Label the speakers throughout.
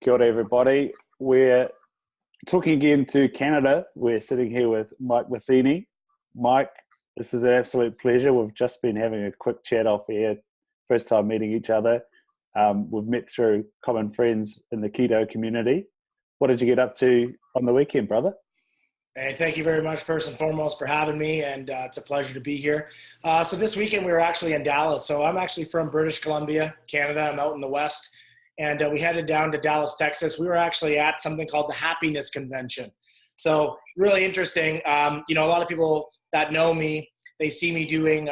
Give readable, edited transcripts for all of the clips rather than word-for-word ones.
Speaker 1: Kia ora, everybody. We're talking again to Canada. We're sitting here with Mike Masini. Mike, this is an absolute pleasure. We've just been having a quick chat off air, first time meeting each other. We've met through common friends in the keto community. What did you get up to on the weekend, brother?
Speaker 2: Hey, thank you very much, first and foremost, for having me, and it's a pleasure to be here. So this weekend we were actually in Dallas. So I'm actually from British Columbia, Canada. I'm out in the West, and we headed down to Dallas, Texas. We were actually at something called the Happiness Convention. So really interesting. A lot of people that know me, they see me doing,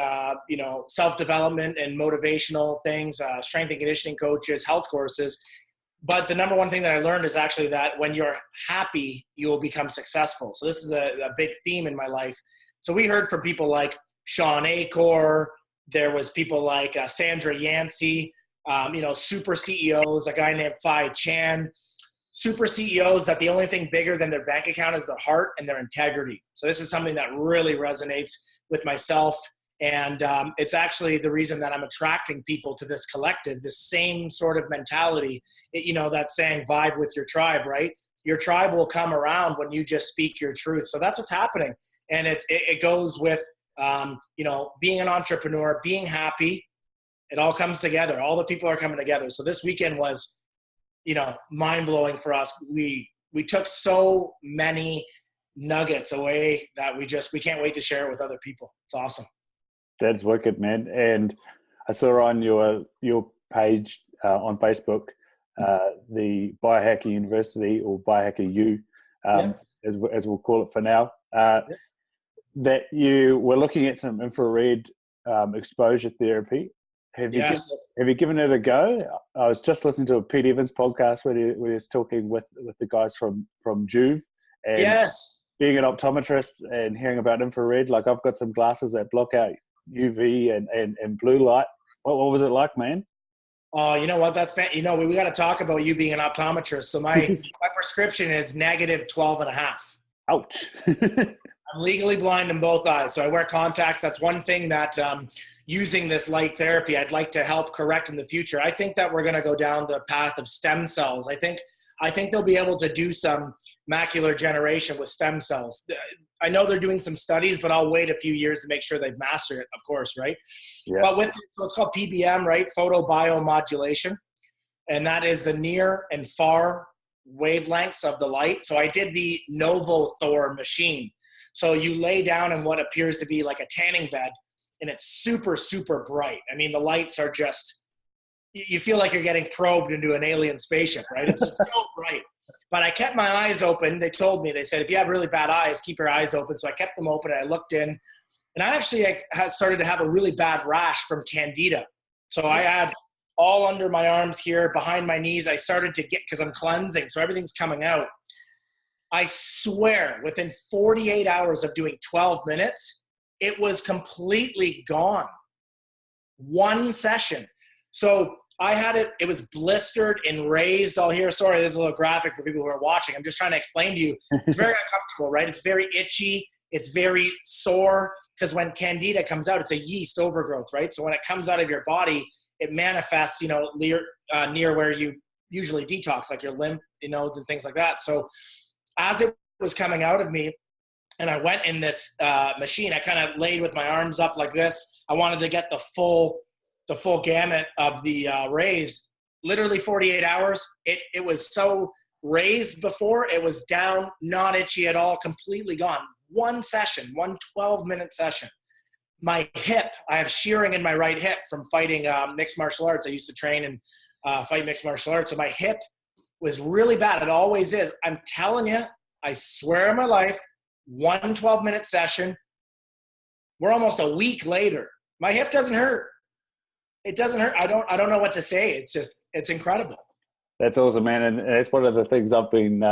Speaker 2: self-development and motivational things, strength and conditioning coaches, health courses. But the number one thing that I learned is actually that when you're happy, you will become successful. So this is a big theme in my life. So we heard from people like Sean Acor. There was people like Sandra Yancey, super CEOs, a guy named Phai Chan, super CEOs that the only thing bigger than their bank account is their heart and their integrity. So this is something that really resonates with myself. And it's actually the reason that I'm attracting people to this collective, this same sort of mentality, that saying vibe with your tribe, right? Your tribe will come around when you just speak your truth. So that's what's happening. And it goes with, being an entrepreneur, being happy. It all comes together. All the people are coming together. So this weekend was, mind-blowing for us. We took so many nuggets away that we can't wait to share it with other people. It's awesome.
Speaker 1: That's wicked, man. And I saw on your page on Facebook, the BioHacker University, or BioHacker U, as we'll call it for now, that you were looking at some infrared exposure therapy. Have you given it a go? I was just listening to a Pete Evans podcast where he was talking with the guys from Juve. And
Speaker 2: yes.
Speaker 1: Being an optometrist and hearing about infrared, like I've got some glasses that block out UV and blue light. What was it like, man?
Speaker 2: Oh, you know what? That's we got to talk about you being an optometrist. So my prescription is negative 12.5.
Speaker 1: Ouch.
Speaker 2: I'm legally blind in both eyes, so I wear contacts. That's one thing that using this light therapy, I'd like to help correct in the future. I think that we're going to go down the path of stem cells. I think they'll be able to do some macular generation with stem cells. I know they're doing some studies, but I'll wait a few years to make sure they've mastered it, of course, right? Yeah. But so it's called PBM, right? Photobiomodulation. And that is the near and far wavelengths of the light. So I did the Novothor machine. So you lay down in what appears to be like a tanning bed, and it's super, super bright. I mean, the lights are just, you feel like you're getting probed into an alien spaceship, right? It's so bright. But I kept my eyes open. They told me, they said, if you have really bad eyes, keep your eyes open. So I kept them open and I looked in. And I had started to have a really bad rash from candida. So I had all under my arms here, behind my knees. I started to get, because I'm cleansing, so everything's coming out. I swear, within 48 hours of doing 12 minutes, it was completely gone. One session. So I had it was blistered and raised all here. Sorry, there's a little graphic for people who are watching. I'm just trying to explain to you. It's very uncomfortable, right? It's very itchy. It's very sore, because when candida comes out, it's a yeast overgrowth, right? So when it comes out of your body, it manifests, near where you usually detox, like your lymph nodes and things like that. So as it was coming out of me, and I went in this machine, I kind of laid with my arms up like this. I wanted to get the full gamut of the rays. Literally 48 hours. It was so raised before, it was down, not itchy at all, completely gone. One session, 12-minute session. My hip, I have shearing in my right hip from fighting mixed martial arts. I used to train and fight mixed martial arts. So my hip was really bad. It always is. I'm telling you, I swear on my life, 12-minute session. We're almost a week later. My hip doesn't hurt. It doesn't hurt. I don't know what to say. It's incredible.
Speaker 1: That's awesome, man. And that's one of the things I've been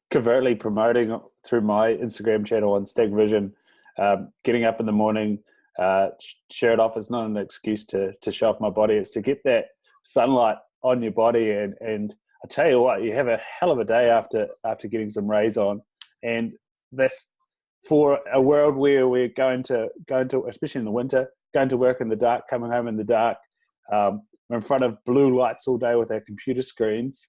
Speaker 1: covertly promoting through my Instagram channel on Stag Vision. Getting up in the morning, shirt off. It's not an excuse to show off my body. It's to get that sunlight on your body. And I tell you what, you have a hell of a day after getting some rays on. And that's for a world where we're going to, especially in the winter, going to work in the dark, coming home in the dark. We're in front of blue lights all day with our computer screens.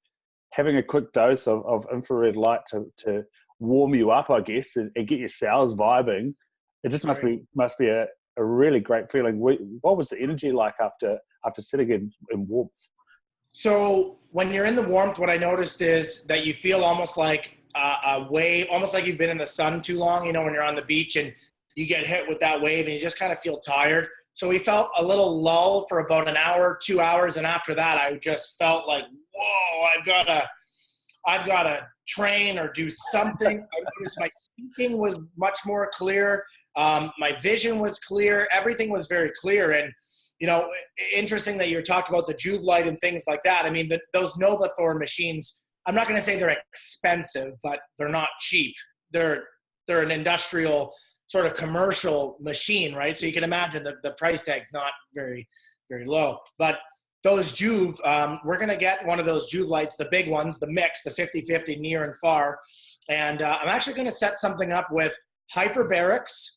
Speaker 1: having a quick dose of infrared light to warm you up, I guess, and get your cells vibing. It just must be a really great feeling. What was the energy like after sitting in warmth?
Speaker 2: So when you're in the warmth, what I noticed is that you feel almost like a wave, almost like you've been in the sun too long, you know, when you're on the beach and you get hit with that wave and you just kind of feel tired. So we felt a little lull for about an hour, 2 hours. And after that, I just felt like, whoa, I've got to train or do something. I noticed my speaking was much more clear. My vision was clear. Everything was very clear. And, you know, interesting that you're talking about the Juve light and things like that. I mean, those Novathorn machines, I'm not going to say they're expensive, but they're not cheap. They're an industrial sort of commercial machine, right? So you can imagine the price tag's not very, very low. But those Juve, we're going to get one of those Juve lights, the big ones, the mix, the 50-50 near and far. And I'm actually going to set something up with hyperbarics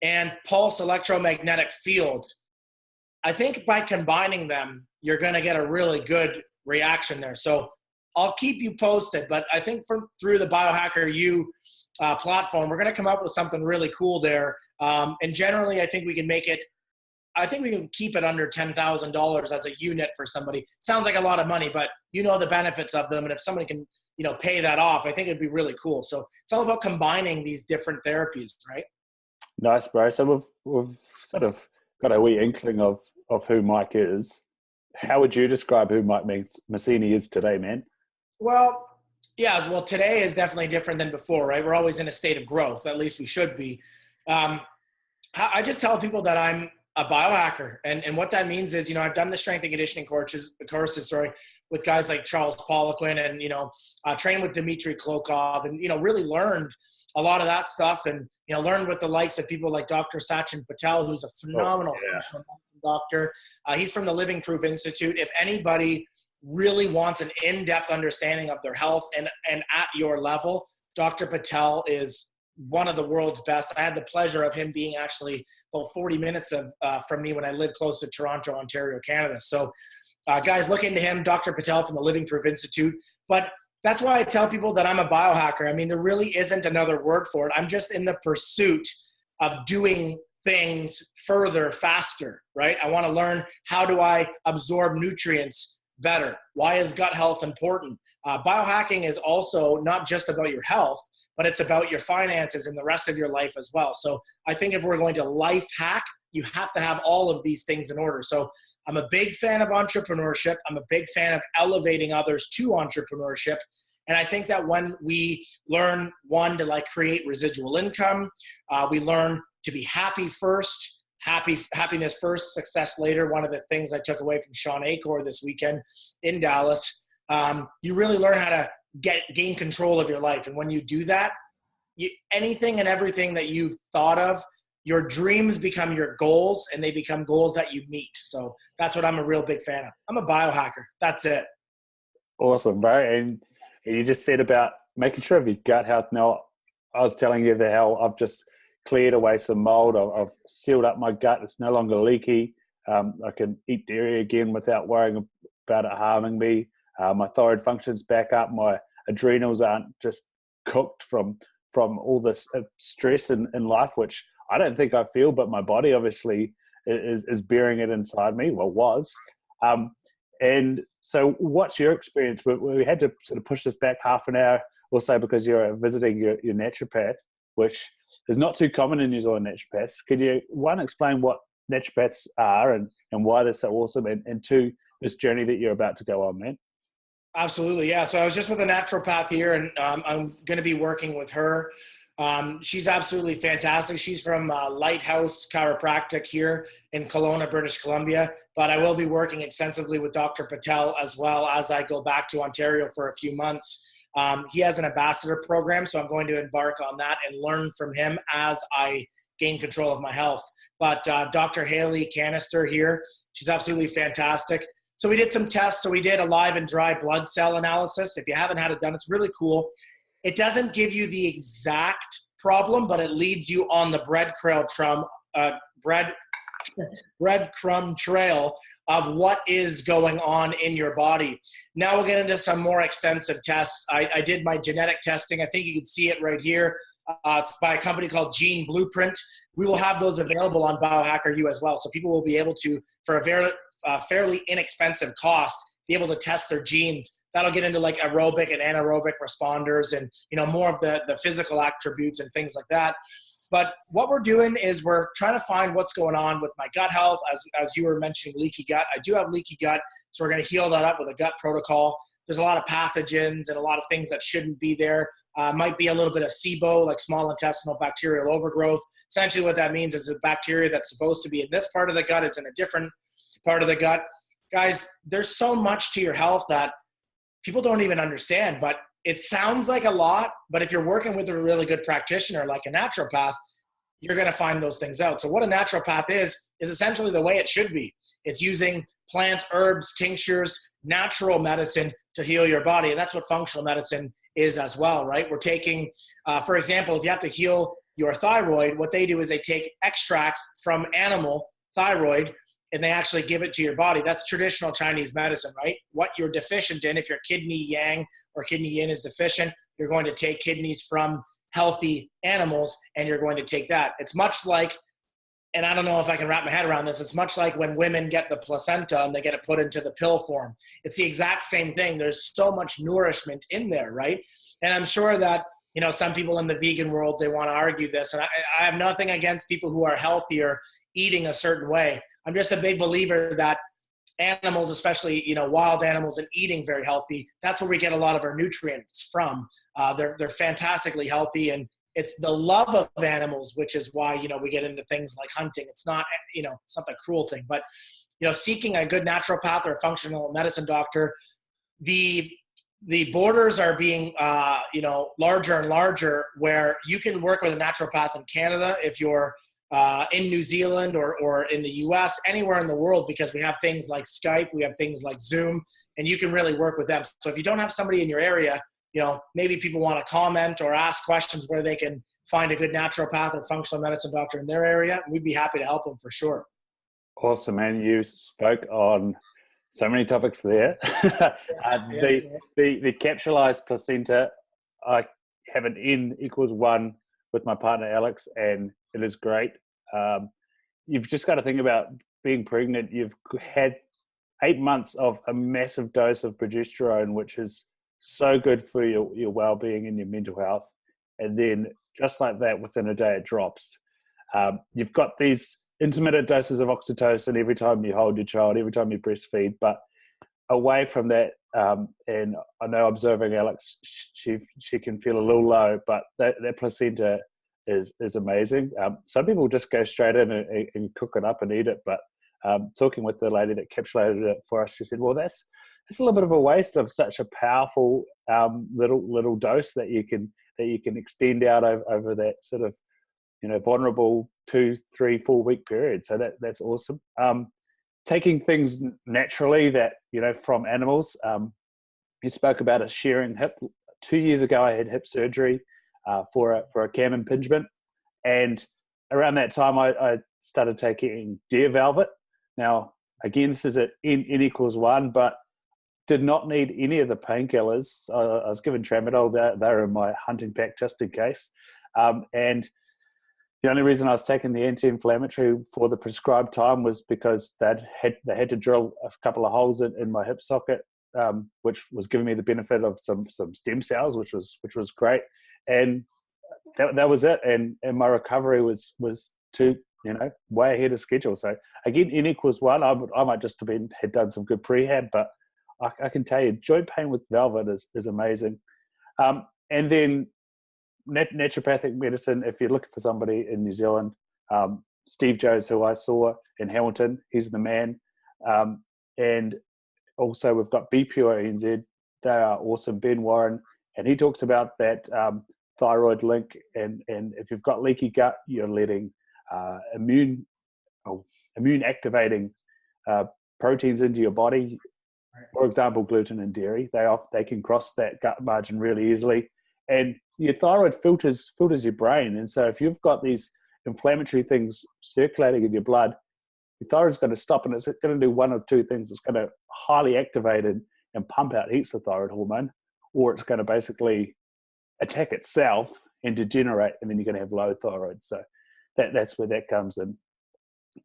Speaker 2: and pulse electromagnetic field. I think by combining them, you're going to get a really good reaction there. So I'll keep you posted, but I think through the BioHacker U platform, we're going to come up with something really cool there. And generally, I think we can keep it under $10,000 as a unit for somebody. Sounds like a lot of money, but you know the benefits of them. And if somebody can, you know, pay that off, I think it'd be really cool. So it's all about combining these different therapies, right?
Speaker 1: Nice, bro. So we've sort of got a wee inkling of who Mike is. How would you describe who Mike Masini is today, man?
Speaker 2: Well, yeah. Well, today is definitely different than before, right? We're always in a state of growth. At least we should be. I just tell people that I'm a biohacker. And what that means is, you know, I've done the strength and conditioning courses, with guys like Charles Poliquin and, you know, trained with Dmitry Klokov and, you know, really learned a lot of that stuff and, you know, learned with the likes of people like Dr. Sachin Patel, who's a phenomenal functional medicine doctor. He's from the Living Proof Institute. If anybody really wants an in-depth understanding of their health and at your level, Dr. Patel is one of the world's best. I had the pleasure of him being actually about 40 minutes from me when I lived close to Toronto, Ontario, Canada. So guys, look into him, Dr. Patel from the Living Proof Institute. But that's why I tell people that I'm a biohacker. I mean, there really isn't another word for it. I'm just in the pursuit of doing things further, faster, right? I want to learn, how do I absorb nutrients better? Why is gut health important? Biohacking is also not just about your health, but it's about your finances and the rest of your life as well. So I think if we're going to life hack, you have to have all of these things in order. So I'm a big fan of entrepreneurship. I'm a big fan of elevating others to entrepreneurship. And I think that when we learn, one, to like create residual income, we learn to be happy first, happiness first, success later. One of the things I took away from Sean Acor this weekend in Dallas, you really learn how to gain control of your life. And when you do that, anything and everything that you've thought of, your dreams become your goals and they become goals that you meet. So that's what I'm a real big fan of. I'm a biohacker. That's it.
Speaker 1: Awesome, bro. And you just said about making sure of your gut health. Now, I was telling you how I've just cleared away some mold. I've sealed up my gut. It's no longer leaky. I can eat dairy again without worrying about it harming me. My thyroid function's back up. My adrenals aren't just cooked from all this stress in life, which I don't think I feel, but my body obviously is bearing it inside me. Well, was. And so what's your experience? We had to sort of push this back half an hour or so because you're visiting your naturopath, which is not too common in New Zealand, naturopaths. Could you, one, explain what naturopaths are and why they're so awesome, and two, this journey that you're about to go on, man?
Speaker 2: Absolutely, yeah. So I was just with a naturopath here, and I'm going to be working with her. She's absolutely fantastic. She's from Lighthouse Chiropractic here in Kelowna, British Columbia. But I will be working extensively with Dr. Patel as well as I go back to Ontario for a few months. He has an ambassador program, so I'm going to embark on that and learn from him as I gain control of my health. But Dr. Haley Canister here, she's absolutely fantastic. So we did some tests. So we did a live and dry blood cell analysis. If you haven't had it done, it's really cool. It doesn't give you the exact problem, but it leads you on the breadcrumb trail of what is going on in your body. Now we'll get into some more extensive tests. I did my genetic testing. I think you can see it right here. It's by a company called Gene Blueprint. We will have those available on BioHacker U as well. So people will be able to, for a very fairly inexpensive cost, be able to test their genes. That'll get into like aerobic and anaerobic responders and, you know, more of the physical attributes and things like that. But what we're doing is we're trying to find what's going on with my gut health. As you were mentioning, leaky gut. I do have leaky gut, so we're going to heal that up with a gut protocol. There's a lot of pathogens and a lot of things that shouldn't be there. Might be a little bit of SIBO, like small intestinal bacterial overgrowth. Essentially what that means is the bacteria that's supposed to be in this part of the gut is in a different part of the gut. Guys, there's so much to your health that people don't even understand, but it sounds like a lot, but if you're working with a really good practitioner like a naturopath, you're going to find those things out. So what a naturopath is essentially the way it should be. It's using plant, herbs, tinctures, natural medicine to heal your body. And that's what functional medicine is as well, right? We're taking, for example, if you have to heal your thyroid, what they do is they take extracts from animal thyroid and they actually give it to your body. That's traditional Chinese medicine, right? What you're deficient in, if your kidney yang or kidney yin is deficient, you're going to take kidneys from healthy animals and you're going to take that. It's much like, and I don't know if I can wrap my head around this, it's much like when women get the placenta and they get it put into the pill form. It's the exact same thing. There's so much nourishment in there, right? And I'm sure that, you know, some people in the vegan world, they want to argue this. And I have nothing against people who are healthier eating a certain way. I'm just a big believer that animals, especially, you know, wild animals and eating very healthy, that's where we get a lot of our nutrients from. They're fantastically healthy, and it's the love of animals, which is why, you know, we get into things like hunting. It's not, you know, it's not a cruel thing, but, you know, seeking a good naturopath or a functional medicine doctor, the borders are being, you know, larger and larger, where you can work with a naturopath in Canada if you're in New Zealand or in the US, anywhere in the world, because we have things like Skype, we have things like Zoom, and you can really work with them. So if you don't have somebody in your area, you know, maybe people want to comment or ask questions where they can find a good naturopath or functional medicine doctor in their area, we'd be happy to help them for sure.
Speaker 1: Awesome, man. You spoke on so many topics there. The capsulized placenta, I have an N equals 1 with my partner Alex, and it is great. You've just got to think about being pregnant. You've had 8 months of a massive dose of progesterone, which is so good for your well-being and your mental health. And then just like that, within a day, it drops. You've got these intermittent doses of oxytocin every time you hold your child, every time you breastfeed. But away from that, and I know observing Alex, she can feel a little low, but that placenta is amazing. Some people just go straight in and cook it up and eat it. But talking with the lady that capsulated it for us, she said, well, that's a little bit of a waste of such a powerful little dose that you can extend out over that sort of, you know, vulnerable 2, 3, 4 week period. So that's awesome. Taking things naturally that, you know, from animals. You spoke about a shearing hip. 2 years ago, I had hip surgery for a cam impingement, and around that time, I started taking deer velvet. Now, again, this is at N equals 1, but did not need any of the painkillers. I was given tramadol. They were in my hunting pack just in case. And the only reason I was taking the anti-inflammatory for the prescribed time was because they had to drill a couple of holes in my hip socket, which was giving me the benefit of some stem cells, which was great. And that was it. And my recovery was too, you know, way ahead of schedule. So again, N equals 1. I might just had done some good prehab, but I can tell you, joint pain with velvet is amazing. And then naturopathic medicine, if you're looking for somebody in New Zealand, Steve Joes, who I saw in Hamilton, he's the man. And also we've got Be Pure NZ. They are awesome. Ben Warren, and he talks about that thyroid link. And if you've got leaky gut, you're letting immune activating proteins into your body. For example, gluten and dairy, they can cross that gut margin really easily. And your thyroid filters your brain. And so if you've got these inflammatory things circulating in your blood, your thyroid's going to stop, and it's going to do one of two things. It's going to highly activate it and pump out heaps of thyroid hormone, or it's going to basically attack itself and degenerate, and then you're going to have low thyroid. So that's where that comes in.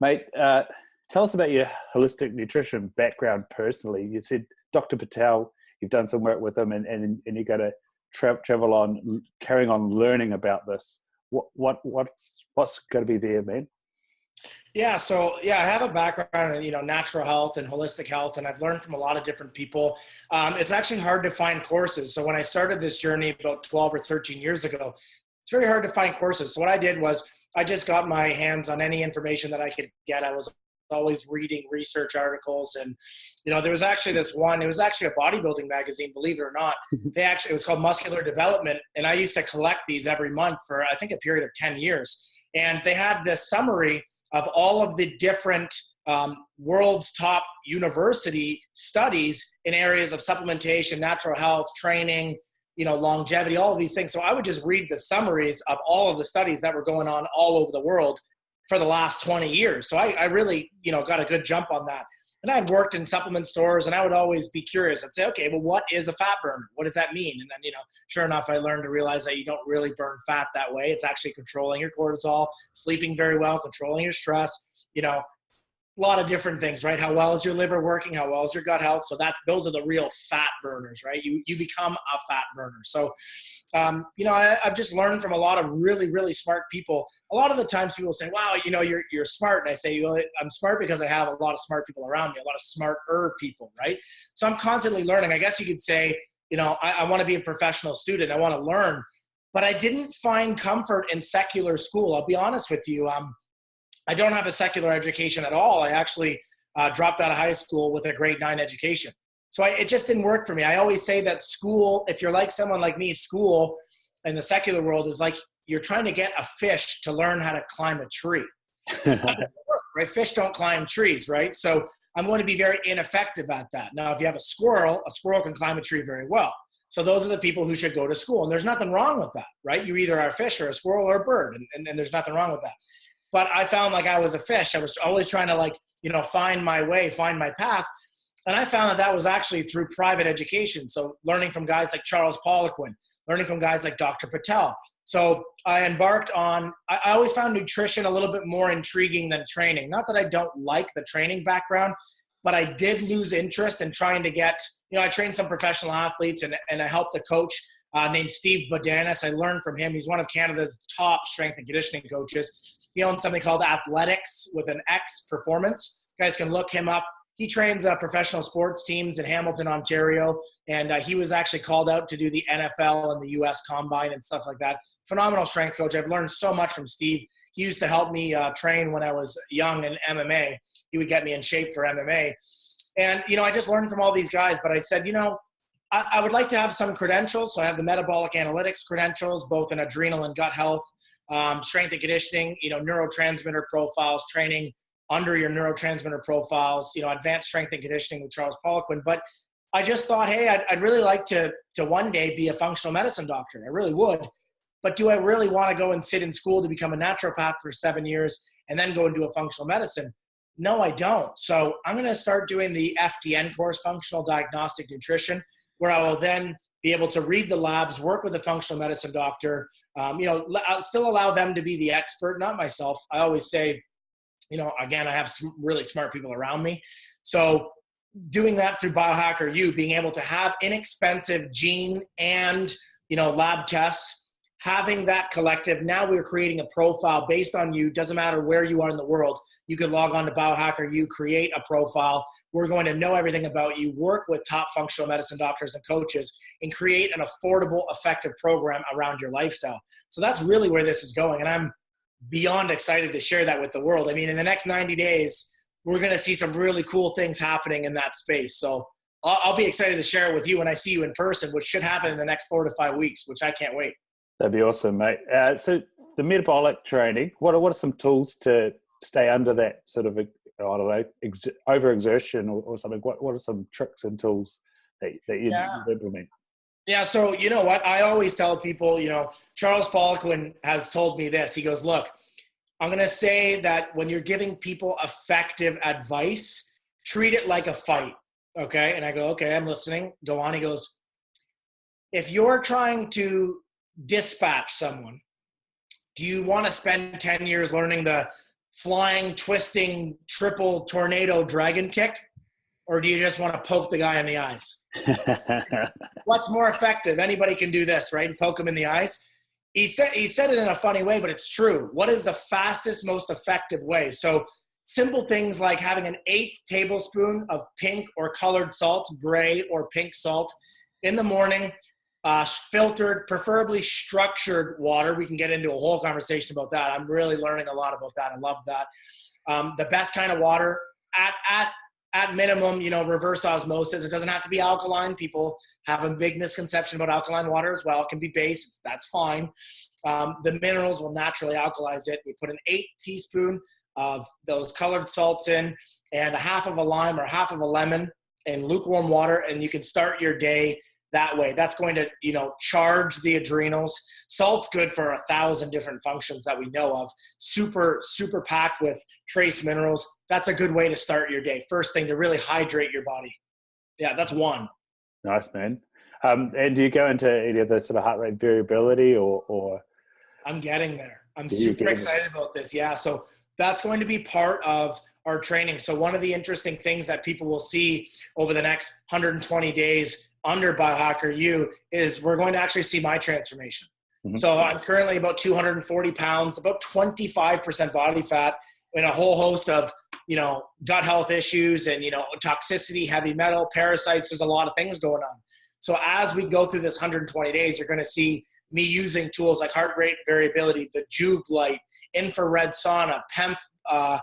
Speaker 1: Mate, tell us about your holistic nutrition background personally. You said Dr. Patel, you've done some work with him, and you're going to travel on, carrying on learning about this. What's going to be there, man?
Speaker 2: Yeah, so I have a background in natural health and holistic health, and I've learned from a lot of different people. It's actually hard to find courses. So when I started this journey about 12 or 13 years ago, it's very hard to find courses. So what I did was I just got my hands on any information that I could get. I was always reading research articles, and there was actually this one. It was actually a bodybuilding magazine, believe it or not. It was called Muscular Development, and I used to collect these every month for I think a period of 10 years. And they had this summary of all of the different world's top university studies in areas of supplementation, natural health, training, longevity, all of these things. So I would just read the summaries of all of the studies that were going on all over the world for the last 20 years. So I really, got a good jump on that. And I had worked in supplement stores, and I would always be curious. I'd say, okay, well, what is a fat burner? What does that mean? And then, sure enough, I learned to realize that you don't really burn fat that way. It's actually controlling your cortisol, sleeping very well, controlling your stress, a lot of different things, right? How well is your liver working? How well is your gut health? So those are the real fat burners, right? You become a fat burner. So, I've just learned from a lot of really, really smart people. A lot of the times people say, wow, you're smart. And I say, well, I'm smart because I have a lot of smart people around me, a lot of smarter people, right? So I'm constantly learning. I guess you could say, I want to be a professional student. I want to learn, but I didn't find comfort in secular school. I'll be honest with you. I don't have a secular education at all. I actually dropped out of high school with a grade 9 education. So it just didn't work for me. I always say that school, if you're like someone like me, school in the secular world is like you're trying to get a fish to learn how to climb a tree. It's not gonna work, right? Fish don't climb trees, right? So I'm going to be very ineffective at that. Now, if you have a squirrel can climb a tree very well. So those are the people who should go to school. And there's nothing wrong with that, right? You either are a fish or a squirrel or a bird, and there's nothing wrong with that. But I found like I was a fish. I was always trying to find my way, find my path. And I found that was actually through private education. So learning from guys like Charles Poliquin, learning from guys like Dr. Patel. So I embarked on, I always found nutrition a little bit more intriguing than training. Not that I don't like the training background, but I did lose interest in trying to get, I trained some professional athletes and I helped a coach named Steve Bodanis. I learned from him. He's one of Canada's top strength and conditioning coaches. He owns something called Athletics with an X Performance. You guys can look him up. He trains professional sports teams in Hamilton, Ontario, and he was actually called out to do the NFL and the U.S. Combine and stuff like that. Phenomenal strength coach. I've learned so much from Steve. He used to help me train when I was young in MMA. He would get me in shape for MMA. And, I just learned from all these guys, but I said, I would like to have some credentials. So I have the metabolic analytics credentials, both in adrenal and gut health, strength and conditioning, neurotransmitter profiles, training under your neurotransmitter profiles, advanced strength and conditioning with Charles Poliquin. But I just thought, hey, I'd really like to one day be a functional medicine doctor. I really would. But do I really want to go and sit in school to become a naturopath for 7 years and then go and do a functional medicine? No, I don't. So I'm going to start doing the FDN course, Functional Diagnostic Nutrition, where I will then be able to read the labs, work with a functional medicine doctor, I'll still allow them to be the expert, not myself. I always say, again, I have some really smart people around me. So doing that through BioHacker U, being able to have inexpensive gene and, lab tests, having that collective. Now we're creating a profile based on you. Doesn't matter where you are in the world. You could log on to BioHacker U, create a profile. We're going to know everything about you, work with top functional medicine doctors and coaches, and create an affordable, effective program around your lifestyle. So that's really where this is going. And I'm beyond excited to share that with the world. I mean, in the next 90 days, we're going to see some really cool things happening in that space. So I'll be excited to share it with you when I see you in person, which should happen in the next 4 to 5 weeks, which I can't wait.
Speaker 1: That'd be awesome, mate. So the metabolic training, what are some tools to stay under that sort of, overexertion or something? What are some tricks and tools that you implement?
Speaker 2: Yeah, so you know what? I always tell people, Charles Poliquin has told me this. He goes, look, I'm going to say that when you're giving people effective advice, treat it like a fight. Okay. And I go, okay, I'm listening. Go on. He goes, if you're trying to dispatch someone, do you want to spend 10 years learning the flying, twisting, triple tornado dragon kick? Or do you just want to poke the guy in the eyes? What's more effective? Anybody can do this, right? And poke him in the eyes. He said it in a funny way, but it's true. What is the fastest, most effective way? So simple things like having an 1/8 tablespoon of pink or colored salt, gray or pink salt in the morning, filtered, preferably structured water. We can get into a whole conversation about that. I'm really learning a lot about that. I love that. The best kind of water at minimum, reverse osmosis. It doesn't have to be alkaline. People have a big misconception about alkaline water as well. It can be base. That's fine. The minerals will naturally alkalize it. We put an 1/8 teaspoon of those colored salts in and a half of a lime or half of a lemon in lukewarm water, and you can start your day that way. That's going to, charge the adrenals. Salt's good for 1,000 different functions that we know of. Super, super packed with trace minerals. That's a good way to start your day. First thing, to really hydrate your body. Yeah, that's one.
Speaker 1: Nice, man. And do you go into any of the sort of heart rate variability or?
Speaker 2: I'm getting there. I'm super excited about this. Yeah. So that's going to be part of our training. So one of the interesting things that people will see over the next 120 days under BioHacker U is we're going to actually see my transformation. Mm-hmm. So I'm currently about 240 pounds, about 25% body fat, and a whole host of, gut health issues and, toxicity, heavy metal, parasites. There's a lot of things going on. So as we go through this 120 days, you're going to see me using tools like heart rate variability, the Juve light, infrared sauna, PEMF,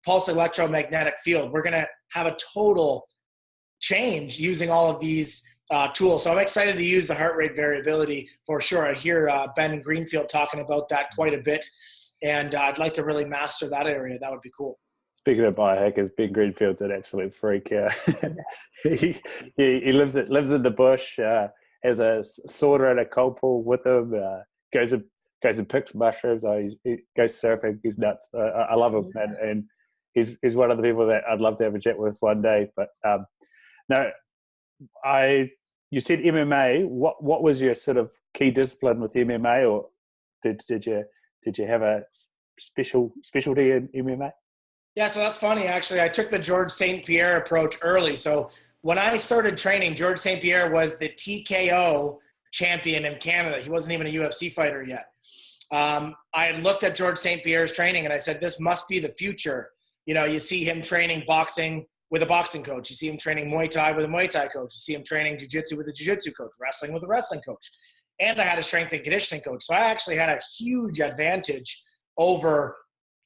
Speaker 2: pulse electromagnetic field. We're going to have a total change using all of these tools. So I'm excited to use the heart rate variability for sure. I hear Ben Greenfield talking about that quite a bit, and I'd like to really master that area. That would be cool.
Speaker 1: Speaking of biohackers, Ben Greenfield's an absolute freak. He lives in the bush, has a sauna and a cold pool with him, goes and picks mushrooms. He goes surfing. He's nuts. I love him, and he's one of the people that I'd love to have a chat with one day. But no, you said MMA. What was your sort of key discipline with MMA, or did you have a specialty in MMA?
Speaker 2: Yeah, so that's funny. Actually, I took the George St Pierre approach early. So when I started training, George St Pierre was the TKO champion in Canada. He wasn't even a UFC fighter yet. I had looked at George St Pierre's training and I said, this must be the future. You see him training boxing with a boxing coach. You see him training Muay Thai with a Muay Thai coach. You see him training jiu-jitsu with a jiu-jitsu coach, wrestling with a wrestling coach. And I had a strength and conditioning coach. So I actually had a huge advantage over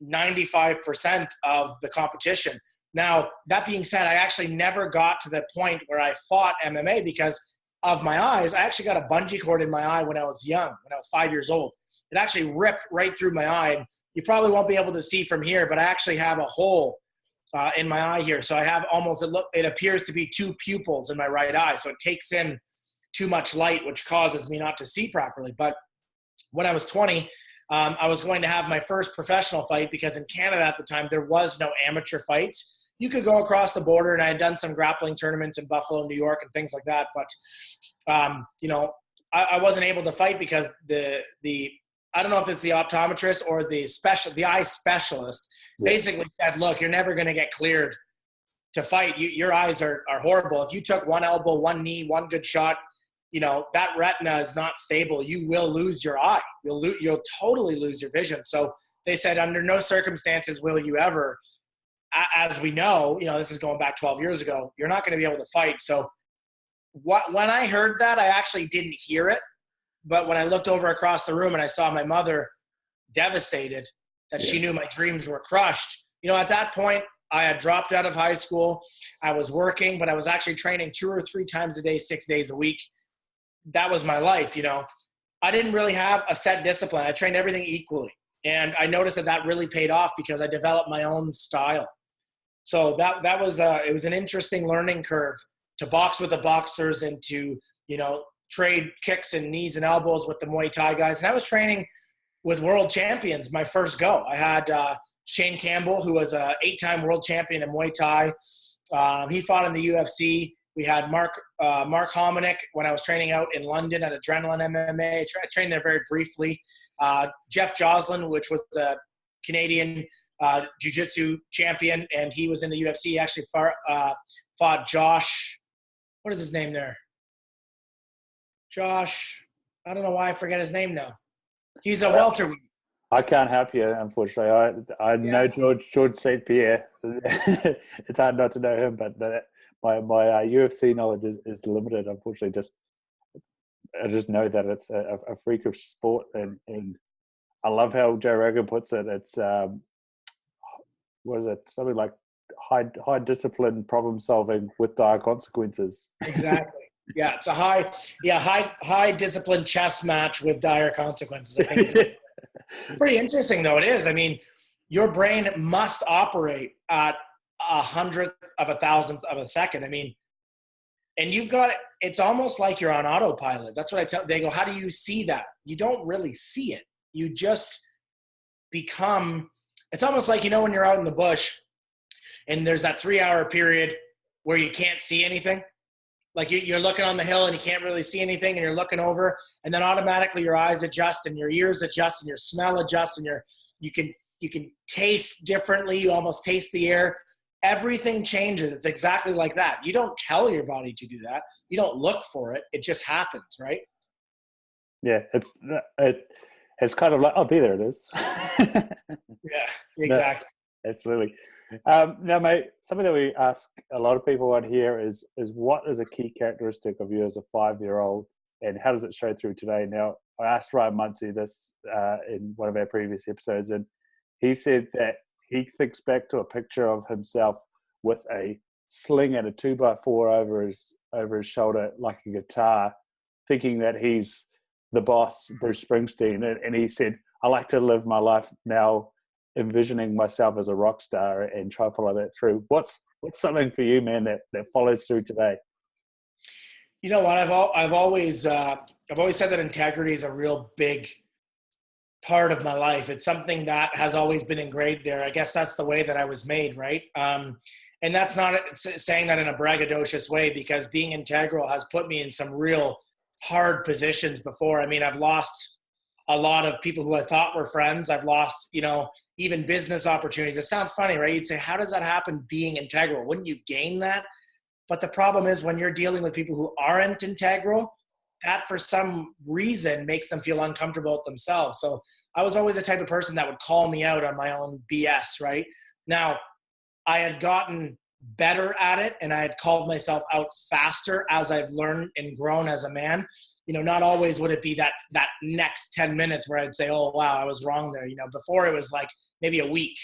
Speaker 2: 95% of the competition. Now, that being said, I actually never got to the point where I fought MMA because of my eyes. I actually got a bungee cord in my eye when I was young, when I was 5 years old. It actually ripped right through my eye. And you probably won't be able to see from here, but I actually have a hole in my eye here. So I have it appears to be 2 pupils in my right eye. So it takes in too much light, which causes me not to see properly. But when I was 20, I was going to have my first professional fight because in Canada at the time, there was no amateur fights. You could go across the border, and I had done some grappling tournaments in Buffalo, New York, and things like that. But, I wasn't able to fight because the I don't know if it's the optometrist or the eye specialist basically said, look, you're never going to get cleared to fight. Your eyes are horrible. If you took one elbow, one knee, one good shot, that retina is not stable. You will lose your eye. You'll totally lose your vision. So they said, under no circumstances will you ever, as we know, this is going back 12 years ago, you're not going to be able to fight. So when I heard that, I actually didn't hear it. But when I looked over across the room and I saw my mother devastated that she knew my dreams were crushed, at that point, I had dropped out of high school. I was working, but I was actually training 2 or 3 times a day, 6 days a week. That was my life, I didn't really have a set discipline. I trained everything equally. And I noticed that really paid off because I developed my own style. So that was it was an interesting learning curve to box with the boxers and to, trade kicks and knees and elbows with the Muay Thai guys. And I was training with world champions my first go. I had Shane Campbell, who was a 8-time world champion in Muay Thai. He fought in the UFC. We had Mark Hominick when I was training out in London at Adrenaline MMA. I trained there very briefly. Jeff Joslin, which was a Canadian jiu-jitsu champion, and he was in the UFC. He actually fought Josh. What is his name there? Josh. I don't know why I forget his name now. He's a welterweight.
Speaker 1: I can't help you, unfortunately. I know George St Pierre. It's hard not to know him, but my UFC knowledge is limited, unfortunately. I just know that it's a freak of sport, and I love how Joe Rogan puts it. It's what is it? Something like high discipline problem solving with dire consequences.
Speaker 2: Exactly. Yeah, it's a high discipline chess match with dire consequences. I think it's pretty interesting, though. It is. I mean, your brain must operate at 1/100th of a thousandth of a second. I mean, and you've got, it's almost like you're on autopilot. That's what I tell. They go, how do you see that? You don't really see it. You just become. It's almost like, when you're out in the bush, and there's that 3-hour period where you can't see anything. Like you're looking on the hill and you can't really see anything, and you're looking over, and then automatically your eyes adjust and your ears adjust and your smell adjusts, and you can taste differently. You almost taste the air. Everything changes. It's exactly like that. You don't tell your body to do that. You don't look for it. It just happens, right?
Speaker 1: Yeah, it's kind of like, oh, there it is.
Speaker 2: Yeah, exactly.
Speaker 1: No, absolutely. Now, mate, something that we ask a lot of people on here is what is a key characteristic of you as a 5-year-old, and how does it show through today? Now, I asked Ryan Muncie this in one of our previous episodes, and he said that he thinks back to a picture of himself with a sling and a 2x4 over his shoulder like a guitar, thinking that he's the boss, Bruce Springsteen. And he said, I like to live my life now envisioning myself as a rock star and try to follow that through. What's something for you, man, that follows through today?
Speaker 2: You know what? I've always said that integrity is a real big part of my life. It's something that has always been engraved there. I guess that's the way that I was made, right? And that's not saying that in a braggadocious way, because being integral has put me in some real hard positions before. I mean, I've lost a lot of people who I thought were friends. I've lost, even business opportunities. It sounds funny, right? You'd say, how does that happen being integral? Wouldn't you gain that? But the problem is when you're dealing with people who aren't integral, that for some reason makes them feel uncomfortable with themselves. So I was always the type of person that would call me out on my own BS, right? Now, I had gotten better at it, and I had called myself out faster as I've learned and grown as a man. Not always would it be that next 10 minutes where I'd say, oh, wow, I was wrong there. Before it was like maybe a week.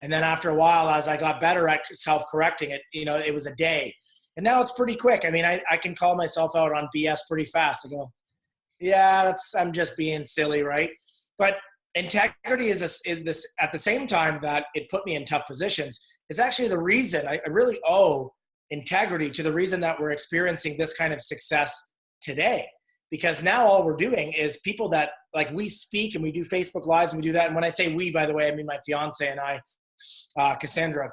Speaker 2: And then after a while, as I got better at self-correcting it, it was a day. And now it's pretty quick. I mean, I can call myself out on BS pretty fast. I go, yeah, I'm just being silly, right? But integrity is this at the same time that it put me in tough positions. It's actually the reason I really owe integrity to the reason that we're experiencing this kind of success today. Because now all we're doing is people that, like, we speak and we do Facebook Lives and we do that. And when I say we, by the way, I mean my fiance and I, Cassandra.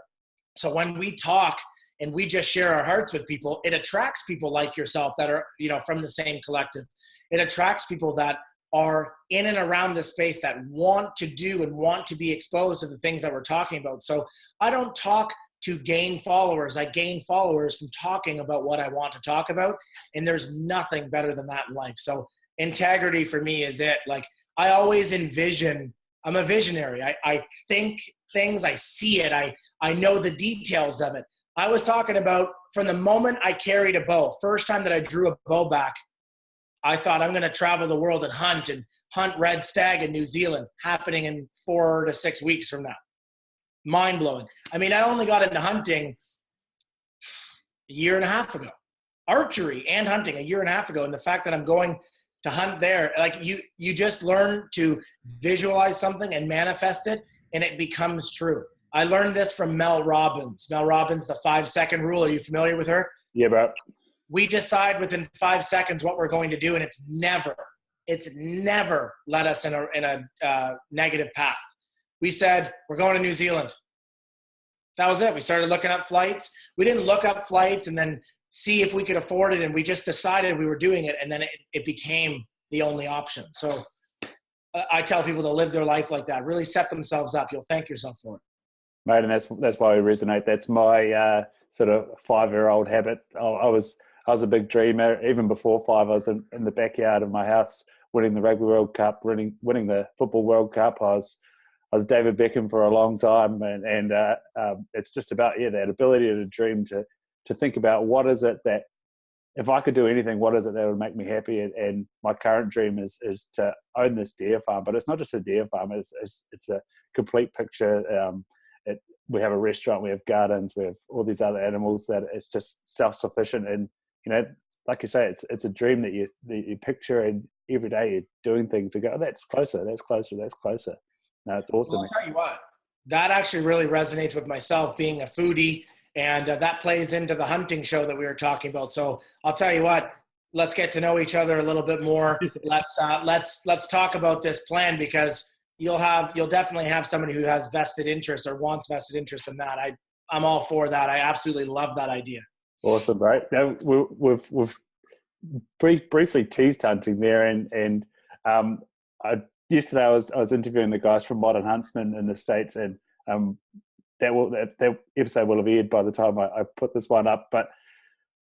Speaker 2: So when we talk and we just share our hearts with people, it attracts people like yourself that are, from the same collective. It attracts people that are in and around the space that want to do and want to be exposed to the things that we're talking about. So I don't talk to gain followers. I gain followers from talking about what I want to talk about. And there's nothing better than that in life. So integrity for me is it. Like, I always envision, I'm a visionary. I think things, I see it. I know the details of it. I was talking about from the moment I carried a bow, first time that I drew a bow back, I thought I'm going to travel the world and hunt red stag in New Zealand, happening in 4 to 6 weeks from now. Mind blowing. I mean, I only got into hunting a year and a half ago, archery and hunting a year and a half ago. And the fact that I'm going to hunt there, like you just learn to visualize something and manifest it, and it becomes true. I learned this from Mel Robbins. Mel Robbins, the 5-second rule. Are you familiar with her?
Speaker 1: Yeah, bro.
Speaker 2: We decide within 5 seconds what we're going to do, and it's it's never led us in a negative path. We said, we're going to New Zealand. That was it. We started looking up flights. We didn't look up flights and then see if we could afford it. And we just decided we were doing it. And then it became the only option. So I tell people to live their life like that, really set themselves up. You'll thank yourself for it.
Speaker 1: Mate, and that's why we resonate. That's my sort of 5-year-old habit. I was a big dreamer. Even before 5, I was in the backyard of my house winning the Rugby World Cup, winning the Football World Cup. I was David Beckham for a long time, and it's just about that ability to dream, to think about what is it that, if I could do anything, what is it that would make me happy? And my current dream is to own this deer farm, but it's not just a deer farm. It's a complete picture. We have a restaurant, we have gardens, we have all these other animals that it's just self-sufficient. And, like you say, it's a dream that you picture, and every day you're doing things to go, oh, that's closer, that's closer, that's closer. No, it's awesome.
Speaker 2: Well, I'll tell you what, that actually really resonates with myself, being a foodie, and that plays into the hunting show that we were talking about. So I'll tell you what, let's get to know each other a little bit more. Let's talk about this plan, because you'll definitely have somebody who has vested interest or wants vested interest in that. I'm all for that. I absolutely love that idea.
Speaker 1: Awesome, right? Now we've briefly teased hunting there, and yesterday I was interviewing the guys from Modern Huntsman in the States, and that episode will have aired by the time I put this one up. But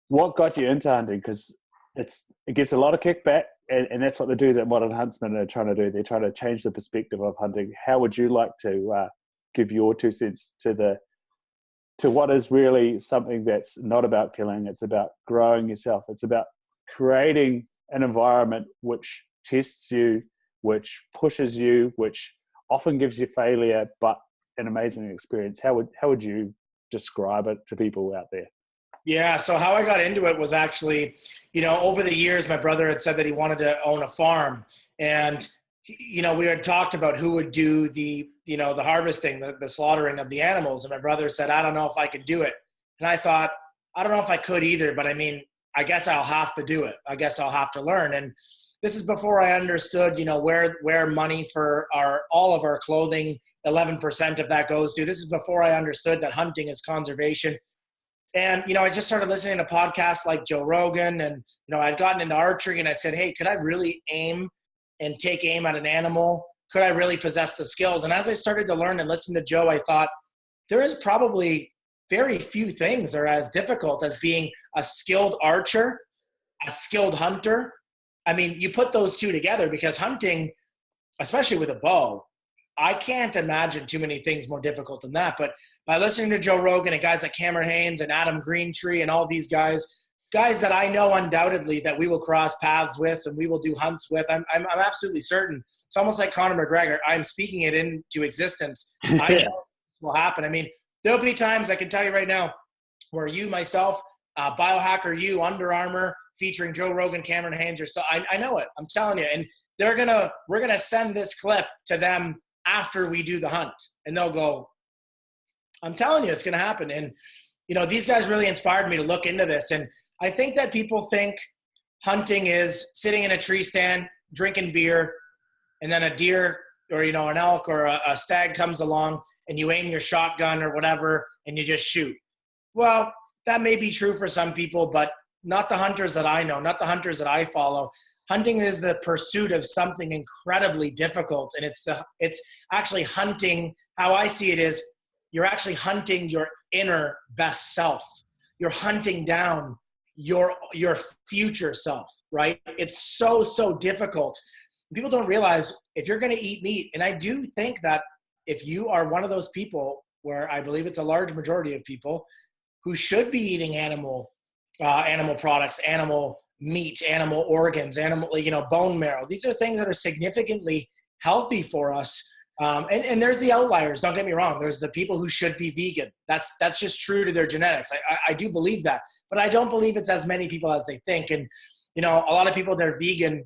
Speaker 1: what got you into hunting? Because it gets a lot of kickback, and that's what the dudes at Modern Huntsman are trying to do. They're trying to change the perspective of hunting. How would you like to give your 2 cents to what is really something that's not about killing? It's about growing yourself. It's about creating an environment which tests you, which pushes you, which often gives you failure, but an amazing experience. How would you describe it to people out there?
Speaker 2: Yeah, so how I got into it was actually, over the years, my brother had said that he wanted to own a farm. And, we had talked about who would do the harvesting, the slaughtering of the animals. And my brother said, I don't know if I could do it. And I thought, I don't know if I could either, but I guess I'll have to do it. I guess I'll have to learn. And this is before I understood, where money for all of our clothing, 11% of that goes to. This is before I understood that hunting is conservation. And, I just started listening to podcasts like Joe Rogan, and, I'd gotten into archery, and I said, hey, could I really aim and take aim at an animal? Could I really possess the skills? And as I started to learn and listen to Joe, I thought there is probably very few things that are as difficult as being a skilled archer, a skilled hunter. I mean, you put those two together, because hunting, especially with a bow, I can't imagine too many things more difficult than that. But by listening to Joe Rogan and guys like Cameron Hanes and Adam Greentree and all these guys that I know undoubtedly that we will cross paths with and we will do hunts with, I'm absolutely certain. It's almost like Conor McGregor. I'm speaking it into existence. I know this will happen. I mean, there'll be times, I can tell you right now, where you, myself, BioHacker U, Under Armour, featuring Joe Rogan, Cameron Hanes, or so. I know it. I'm telling you. And we're gonna send this clip to them after we do the hunt, and they'll go, I'm telling you, it's gonna happen. And these guys really inspired me to look into this. And I think that people think hunting is sitting in a tree stand, drinking beer, and then a deer or, an elk or a stag comes along and you aim your shotgun or whatever and you just shoot. Well, that may be true for some people, but not the hunters that I know, not the hunters that I follow. Hunting is the pursuit of something incredibly difficult. And it's actually hunting. How I see it is, you're actually hunting your inner best self. You're hunting down your future self, right? It's so difficult. People don't realize, if you're going to eat meat, and I do think that if you are one of those people, where I believe it's a large majority of people who should be eating animal products, animal meat, animal organs, bone marrow. These are things that are significantly healthy for us. And there's the outliers. Don't get me wrong. There's the people who should be vegan. That's just true to their genetics. I do believe that, but I don't believe it's as many people as they think. And, a lot of people, they're vegan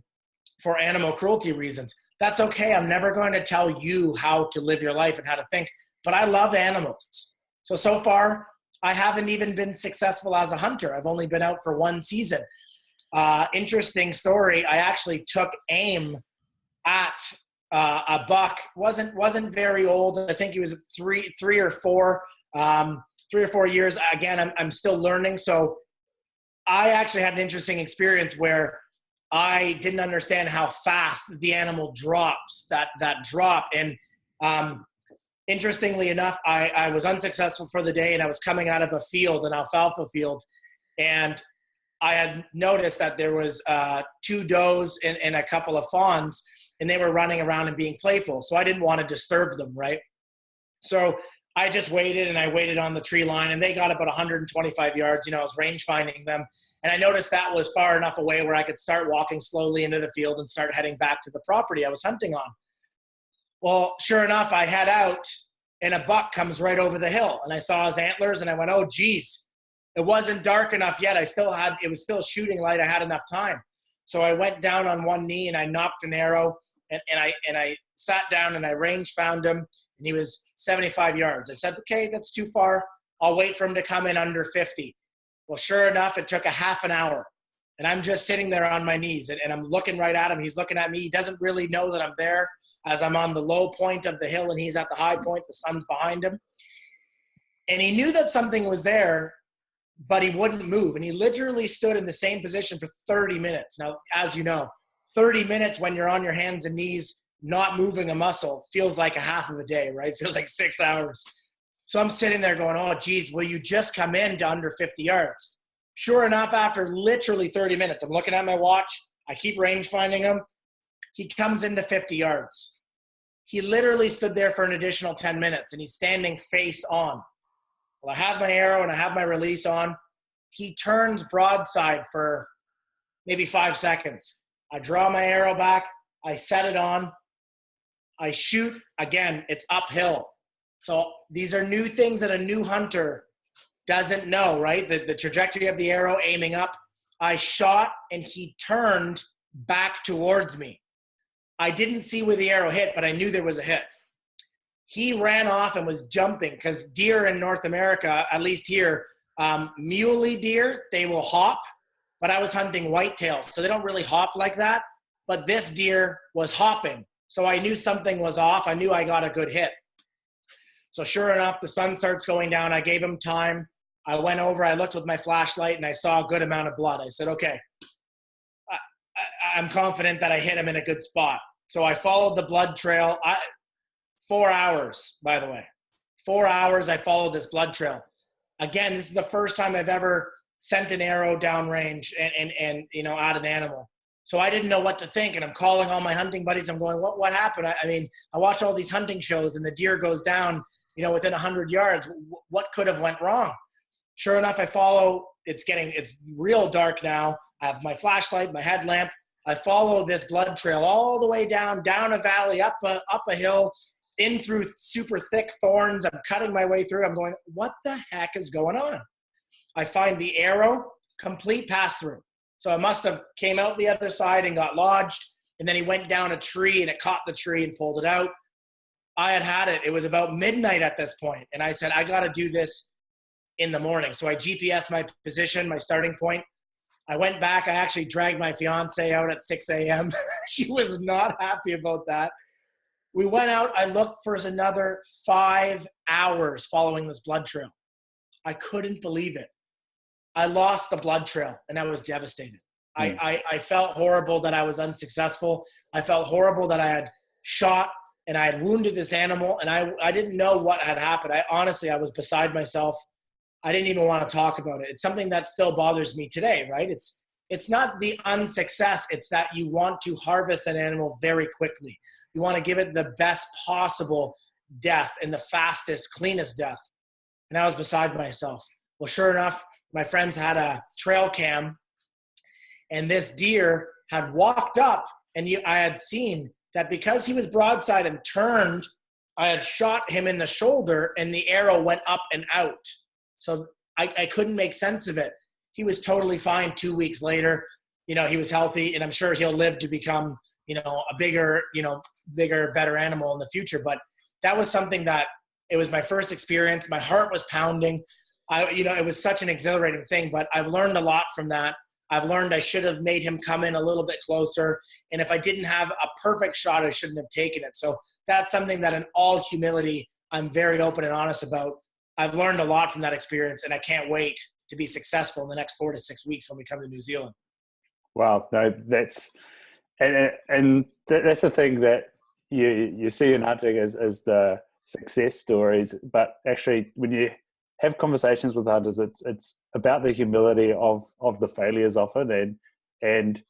Speaker 2: for animal cruelty reasons. That's okay. I'm never going to tell you how to live your life and how to think, but I love animals. So far, I haven't even been successful as a hunter. I've only been out for one season. Interesting story. I actually took aim at a buck. wasn't very old. I think he was 3 or 4 years. Again, I'm still learning. So I actually had an interesting experience where I didn't understand how fast the animal drops, that drop. And interestingly enough, I was unsuccessful for the day, and I was coming out of a field, an alfalfa field, and I had noticed that there was 2 does and a couple of fawns, and they were running around and being playful. So I didn't want to disturb them, right? So I just waited, and I waited on the tree line, and they got about 125 yards. I was range finding them. And I noticed that was far enough away where I could start walking slowly into the field and start heading back to the property I was hunting on. Well, sure enough, I head out, and a buck comes right over the hill, and I saw his antlers, and I went, oh, geez. It wasn't dark enough yet. It was still shooting light. I had enough time. So I went down on one knee, and I knocked an arrow, and I sat down, and I range found him, and he was 75 yards. I said, okay, that's too far. I'll wait for him to come in under 50. Well, sure enough, it took a half an hour, and I'm just sitting there on my knees, and I'm looking right at him. He's looking at me. He doesn't really know that I'm there, as I'm on the low point of the hill, and he's at the high point. The sun's behind him. And he knew that something was there, but he wouldn't move. And he literally stood in the same position for 30 minutes. Now, as you know, 30 minutes when you're on your hands and knees, not moving a muscle, feels like a half of a day, right? Feels like 6 hours. So I'm sitting there going, oh, geez, will you just come in to under 50 yards? Sure enough, after literally 30 minutes, I'm looking at my watch. I keep range finding him. He comes into 50 yards. He literally stood there for an additional 10 minutes, and he's standing face on. Well, I have my arrow and I have my release on. He turns broadside for maybe 5 seconds. I draw my arrow back. I set it on. I shoot. Again, it's uphill. So these are new things that a new hunter doesn't know, right? The trajectory of the arrow aiming up. I shot, and he turned back towards me. I didn't see where the arrow hit, but I knew there was a hit. He ran off and was jumping, because deer in North America, at least here, muley deer, they will hop, but I was hunting whitetails, so they don't really hop like that. But this deer was hopping, so I knew something was off. I knew I got a good hit. So sure enough, the sun starts going down. I gave him time. I went over, I looked with my flashlight, and I saw a good amount of blood. I said, okay, I'm confident that I hit him in a good spot. So I followed the blood trail. 4 hours, by the way. 4 hours I followed this blood trail. Again, this is the first time I've ever sent an arrow downrange and at an animal. So I didn't know what to think, and I'm calling all my hunting buddies. I'm going, what happened? I mean, I watch all these hunting shows, and the deer goes down, within 100 yards. What could have went wrong? Sure enough, I follow. It's real dark now. I have my flashlight, my headlamp. I follow this blood trail all the way down a valley, up a hill, in through super thick thorns. I'm cutting my way through. I'm going, what the heck is going on? I find the arrow, complete pass through. So I must have came out the other side and got lodged. And then he went down a tree, and it caught the tree and pulled it out. I had it. It was about midnight at this point. And I said, I got to do this in the morning. So I GPS my position, my starting point. I went back. I actually dragged my fiance out at 6 a.m. She was not happy about that. We went out. I looked for another 5 hours following this blood trail. I couldn't believe it. I lost the blood trail, and I was devastated. I felt horrible that I was unsuccessful. I felt horrible that I had shot and I had wounded this animal, and I didn't know what had happened. I was beside myself. I didn't even want to talk about it. It's something that still bothers me today, right? It's not the unsuccess. It's that you want to harvest an animal very quickly. You want to give it the best possible death and the fastest, cleanest death. And I was beside myself. Well, sure enough, my friends had a trail cam, and this deer had walked up, and I had seen that because he was broadside and turned, I had shot him in the shoulder, and the arrow went up and out. So I couldn't make sense of it. He was totally fine 2 weeks later. He was healthy, and I'm sure he'll live to become, a bigger, better animal in the future. But that was something that, it was my first experience. My heart was pounding. It was such an exhilarating thing, but I've learned a lot from that. I've learned I should have made him come in a little bit closer. And if I didn't have a perfect shot, I shouldn't have taken it. So that's something that in all humility, I'm very open and honest about. I've learned a lot from that experience, and I can't wait to be successful in the next 4 to 6 weeks when we come to New Zealand.
Speaker 1: Wow, no, that's the thing that you see in hunting as the success stories, but actually when you have conversations with hunters, it's about the humility of the failures often, and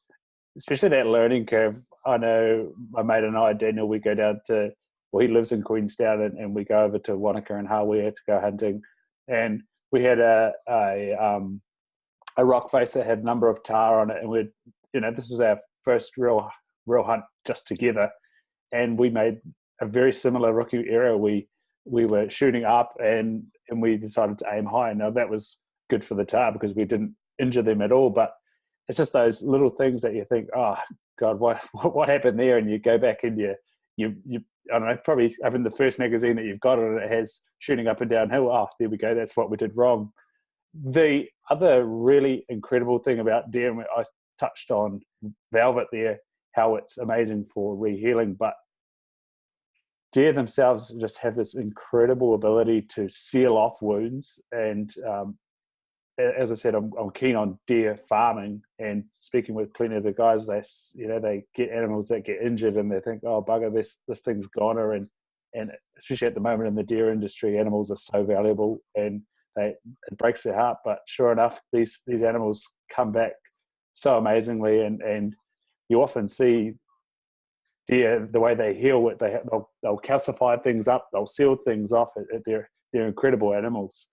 Speaker 1: especially that learning curve. I know my mate and I, Daniel, we go down to, well, he lives in Queenstown, and we go over to Wanaka and Hawea to go hunting, and we had a rock face that had a number of tar on it, and this was our first real hunt just together, and we made a very similar rookie error. We were shooting up, and we decided to aim high. Now that was good for the tar because we didn't injure them at all, but it's just those little things that you think, oh God, what happened there? And you go back and you I don't know, probably open the first magazine that you've got and it has shooting up and downhill. Oh, there we go. That's what we did wrong. The other really incredible thing about deer, and I touched on velvet there, how it's amazing for rehealing, but deer themselves just have this incredible ability to seal off wounds. And as I said, I'm keen on deer farming, and speaking with plenty of the guys, they get animals that get injured and they think, oh bugger, this thing's goner, and especially at the moment in the deer industry, animals are so valuable, and it breaks their heart. But sure enough, these animals come back so amazingly, and you often see deer, the way they heal it, they'll calcify things up, they'll seal things off. They're incredible animals.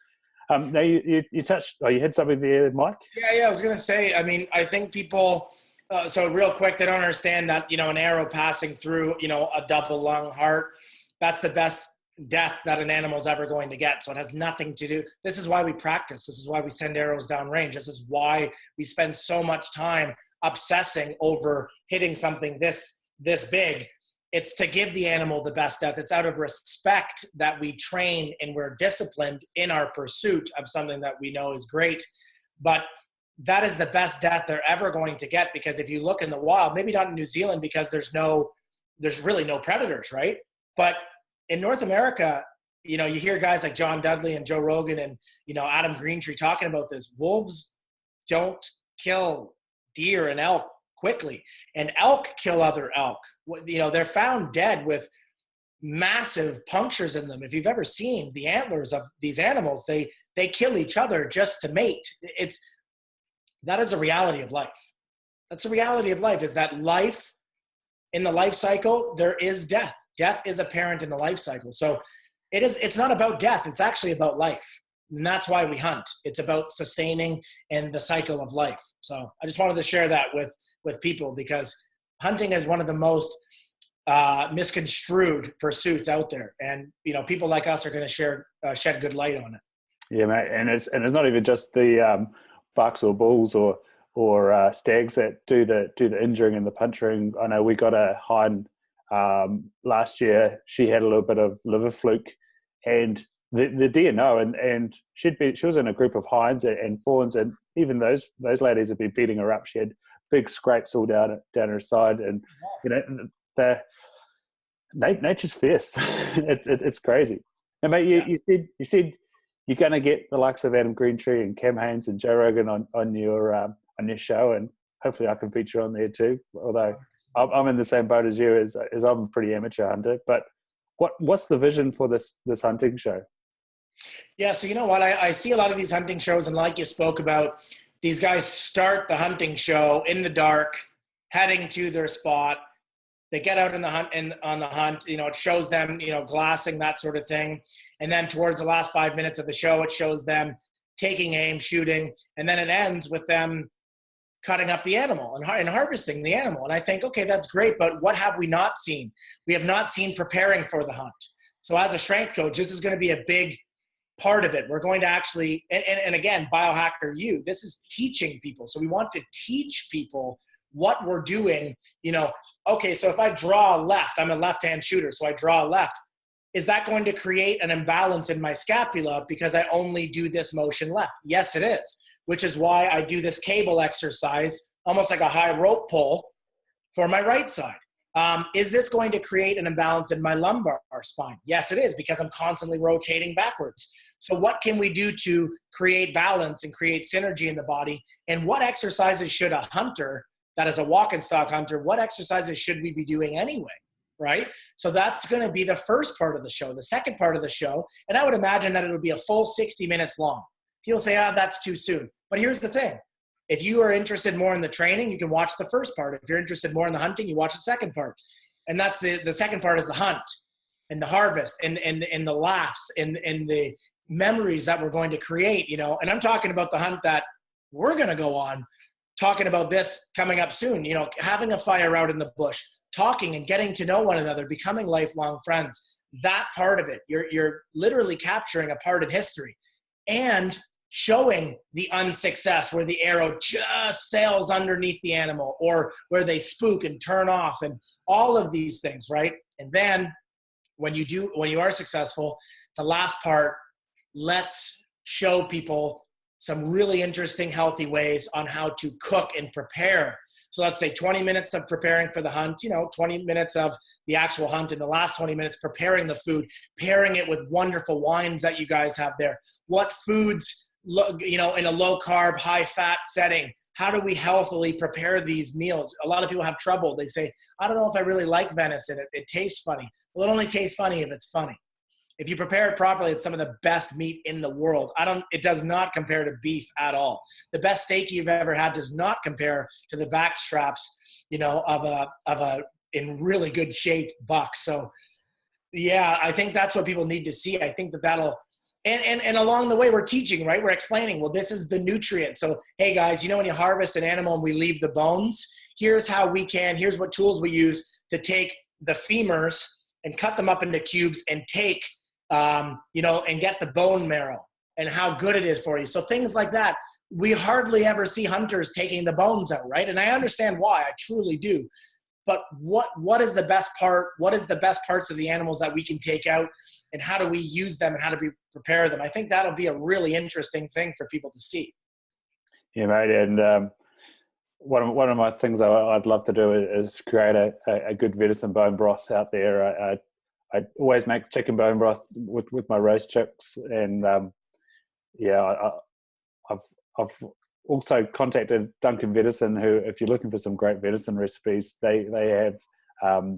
Speaker 1: Now you touched, you had something there, Mike?
Speaker 2: Yeah. I was going to say, I mean, I think people, so real quick, they don't understand that, an arrow passing through, a double lung heart, that's the best death that an animal is ever going to get. So it has nothing to do. This is why we practice. This is why we send arrows down range. This is why we spend so much time obsessing over hitting something this big. It's to give the animal the best death. It's out of respect that we train and we're disciplined in our pursuit of something that we know is great. But that is the best death they're ever going to get, because if you look in the wild, maybe not in New Zealand because there's really no predators, right? But in North America, you hear guys like John Dudley and Joe Rogan and, Adam Greentree talking about this. Wolves don't kill deer and elk quickly, and elk kill other elk. They're found dead with massive punctures in them. If you've ever seen the antlers of these animals, they kill each other just to mate. That is a reality of life. That's the reality of life, is that life, in the life cycle, there is death. Death is apparent in the life cycle. So it's not about death. It's actually about life. And that's why we hunt. It's about sustaining and the cycle of life. So I just wanted to share that with people, because hunting is one of the most misconstrued pursuits out there. And, people like us are going to shed good light on it.
Speaker 1: Yeah, mate. And it's not even just the bucks or bulls or stags that do the injuring and the puncturing. I know we got a hind last year. She had a little bit of liver fluke, and the deer know, and she was in a group of hinds and fawns, and even those ladies have been beating her up. She had big scrapes all down her side, and nature's fierce. It's crazy. And mate, you said you're going to get the likes of Adam Greentree and Cam Haines and Joe Rogan on your show, and hopefully I can feature on there too. Although I'm in the same boat as you, as I'm a pretty amateur hunter. But what's the vision for this hunting show?
Speaker 2: Yeah, so you know what? I see a lot of these hunting shows, and like you spoke about, these guys start the hunting show in the dark, heading to their spot. They get out on the hunt, it shows them, glassing, that sort of thing. And then towards the last 5 minutes of the show, it shows them taking aim, shooting, and then it ends with them cutting up the animal and harvesting the animal. And I think, okay, that's great, but what have we not seen? We have not seen preparing for the hunt. So as a strength coach, this is going to be a big part of it. We're going to actually, and again, BioHacker U, this is teaching people. So we want to teach people what we're doing. Okay, so if I draw left, I'm a left-hand shooter, so I draw left. Is that going to create an imbalance in my scapula because I only do this motion left? Yes, it is. which is why I do this cable exercise, almost like a high rope pull for my right side. Is this going to create an imbalance in my lumbar spine? Yes, it is, because I'm constantly rotating backwards. So what can we do to create balance and create synergy in the body? And what exercises should a hunter that is a walk and stock hunter, what exercises should we be doing anyway, right? So that's going to be the first part of the show. The second part of the show, and I would imagine that it'll be a full 60 minutes long. People say, that's too soon. But here's the thing. If you are interested more in the training, you can watch the first part. If you're interested more in the hunting, you watch the second part. And that's the second part is the hunt and the harvest and the laughs and the memories that we're going to create, and I'm talking about the hunt that we're going to go on, talking about this coming up soon, having a fire out in the bush, talking and getting to know one another, becoming lifelong friends. That part of it, you're literally capturing a part in history and showing the unsuccess where the arrow just sails underneath the animal, or where they spook and turn off, and all of these things, right? And then when you are successful, the last part, let's show people some really interesting, healthy ways on how to cook and prepare. So let's say 20 minutes of preparing for the hunt, 20 minutes of the actual hunt, and the last 20 minutes preparing the food, pairing it with wonderful wines that you guys have there. What foods, in a low carb, high fat setting, how do we healthily prepare these meals? A lot of people have trouble. They say, I don't know if I really like venison. It tastes funny. Well, it only tastes funny if it's funny. If you prepare it properly, it's some of the best meat in the world. It does not compare to beef at all. The best steak you've ever had does not compare to the back straps, of a in really good shape buck. So yeah, I think that's what people need to see. I think that'll, and along the way we're teaching, right? We're explaining, well, this is the nutrient. So, hey guys, when you harvest an animal and we leave the bones, here's what tools we use to take the femurs and cut them up into cubes and take, and get the bone marrow and how good it is for you. So things like that, we hardly ever see hunters taking the bones out, right? And I understand why, I truly do. But what is the best part? What is the best parts of the animals that we can take out, and how do we use them, and how do we prepare them? I think that'll be a really interesting thing for people to see.
Speaker 1: Yeah, mate. And one of my things I'd love to do is create a good venison bone broth out there. I always make chicken bone broth with my roast chicks, and I've also contacted Duncan Venison, who, if you're looking for some great venison recipes, they have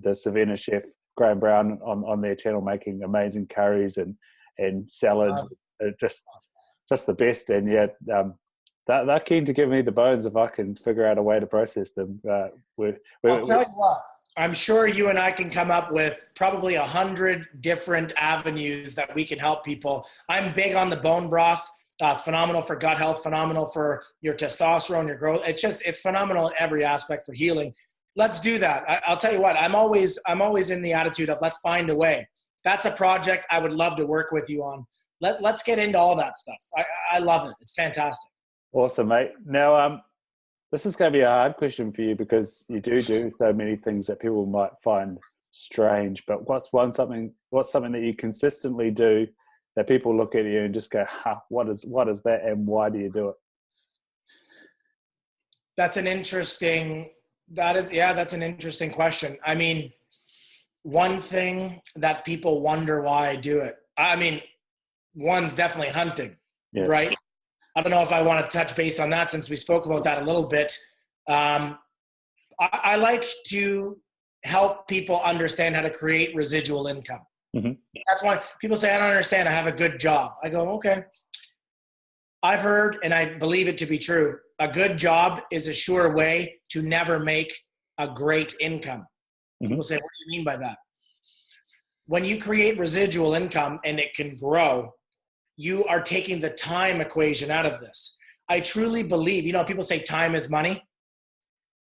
Speaker 1: the Savannah chef Graham Brown on their channel making amazing curries and salads, just the best. And yet they're keen to give me the bones if I can figure out a way to process them. I'll
Speaker 2: tell you what. I'm sure you and I can come up with probably 100 different avenues that we can help people. I'm big on the bone broth. It's phenomenal for gut health, phenomenal for your testosterone, your growth. It's phenomenal in every aspect for healing. Let's do that. I'll tell you what, I'm always in the attitude of let's find a way. That's a project I would love to work with you on. Let's get into all that stuff. I love it. It's fantastic.
Speaker 1: Awesome, mate. Now, this is going to be a hard question for you, because you do so many things that people might find strange. But what's something that you consistently do that people look at you and just go, what is that, and why do you do it?
Speaker 2: That's an interesting question. I mean, one thing that people wonder why I do it. I mean, one's definitely hunting, right? I don't know if I want to touch base on that, since we spoke about that a little bit. I like to help people understand how to create residual income. Mm-hmm. That's why people say, I don't understand. I have a good job. I go, okay. I've heard, and I believe it to be true, a good job is a sure way to never make a great income. Mm-hmm. People say, what do you mean by that? When you create residual income and it can grow, you are taking the time equation out of this. I truly believe, people say time is money,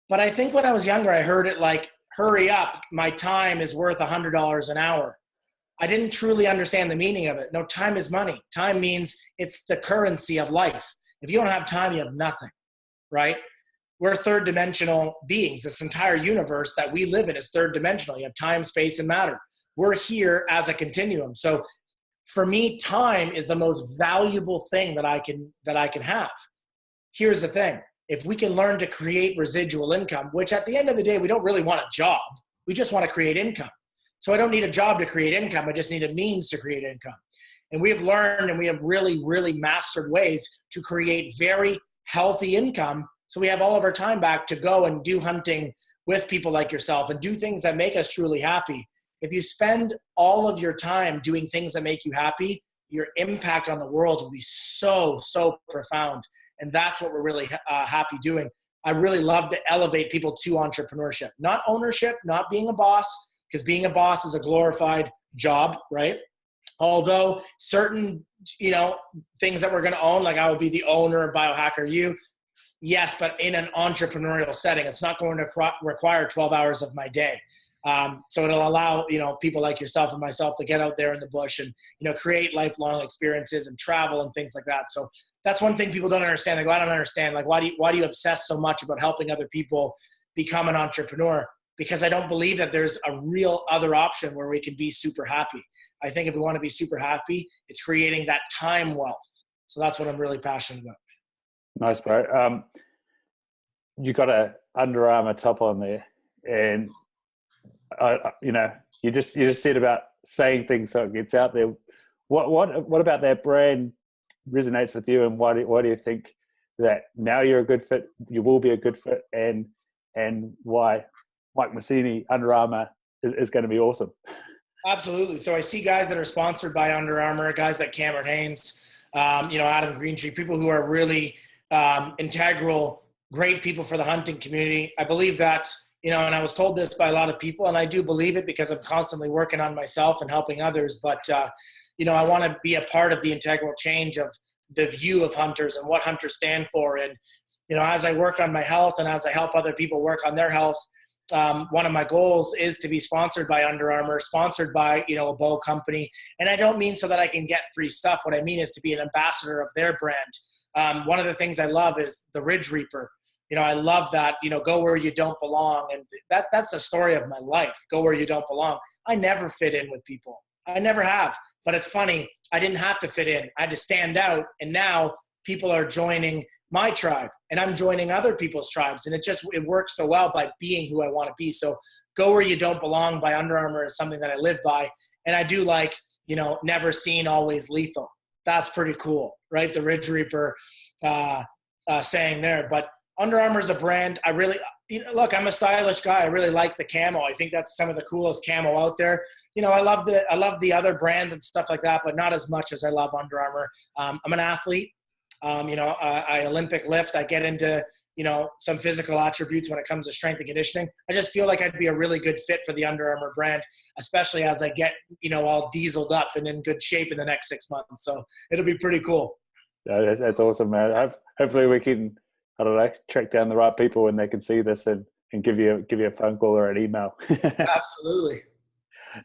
Speaker 2: but I think when I was younger, I heard it like, hurry up, my time is worth $100 an hour. I didn't truly understand the meaning of it. No, time is money. Time means it's the currency of life. If you don't have time, you have nothing, right? We're third dimensional beings. This entire universe that we live in is third dimensional. You have time, space, and matter. We're here as a continuum. So for me, time is the most valuable thing that I can have. here's the thing. If we can learn to create residual income, which at the end of the day, we don't really want a job. We just want to create income. So I don't need a job to create income. I just need a means to create income. And we have learned and we have really, really mastered ways to create very healthy income. So we have all of our time back to go and do hunting with people like yourself and do things that make us truly happy. If you spend all of your time doing things that make you happy, your impact on the world will be so, so profound. And that's what we're really happy doing. I really love to elevate people to entrepreneurship, not ownership, not being a boss, because being a boss is a glorified job, right? Although certain, things that we're going to own, like I will be the owner of BioHacker U. Yes, but in an entrepreneurial setting, it's not going to require 12 hours of my day. So it'll allow, people like yourself and myself to get out there in the bush and, create lifelong experiences and travel and things like that. So that's one thing people don't understand. They go, I don't understand. Like, why do you obsess so much about helping other people become an entrepreneur? Because I don't believe that there's a real other option where we can be super happy. I think if we want to be super happy, it's creating that time wealth. So that's what I'm really passionate about.
Speaker 1: Nice, bro. You got a Under Armour top on there, and you just said about saying things so it gets out there. What about that brand resonates with you, and why do you think that now you're a good fit? You will be a good fit, and why Mike Masini Under Armour is going to be awesome.
Speaker 2: Absolutely. So I see guys that are sponsored by Under Armour, guys like Cameron Haynes, Adam Greentree, people who are really integral, great people for the hunting community. I believe that, and I was told this by a lot of people, and I do believe it because I'm constantly working on myself and helping others. But, I want to be a part of the integral change of the view of hunters and what hunters stand for. And, as I work on my health and as I help other people work on their health, one of my goals is to be sponsored by Under Armour, sponsored by, a bow company. And I don't mean so that I can get free stuff. What I mean is to be an ambassador of their brand. One of the things I love is the Ridge Reaper. I love that, go where you don't belong. And that's the story of my life. Go where you don't belong. I never fit in with people. I never have. But it's funny. I didn't have to fit in. I had to stand out. And now people are joining my tribe and I'm joining other people's tribes. And it works so well by being who I want to be. So go where you don't belong by Under Armour is something that I live by. And I do like, never seen, always lethal. That's pretty cool, right? The Ridge Reaper saying there. But Under Armour is a brand. I really, look, I'm a stylish guy. I really like the camo. I think that's some of the coolest camo out there. I love the other brands and stuff like that, but not as much as I love Under Armour. I'm an athlete. I Olympic lift. I get into, some physical attributes when it comes to strength and conditioning. I just feel like I'd be a really good fit for the Under Armour brand, especially as I get, all dieseled up and in good shape in the next 6 months. So it'll be pretty cool.
Speaker 1: Yeah, that's awesome, man. Hopefully we can, track down the right people and they can see this and give you a phone call or an email.
Speaker 2: Absolutely.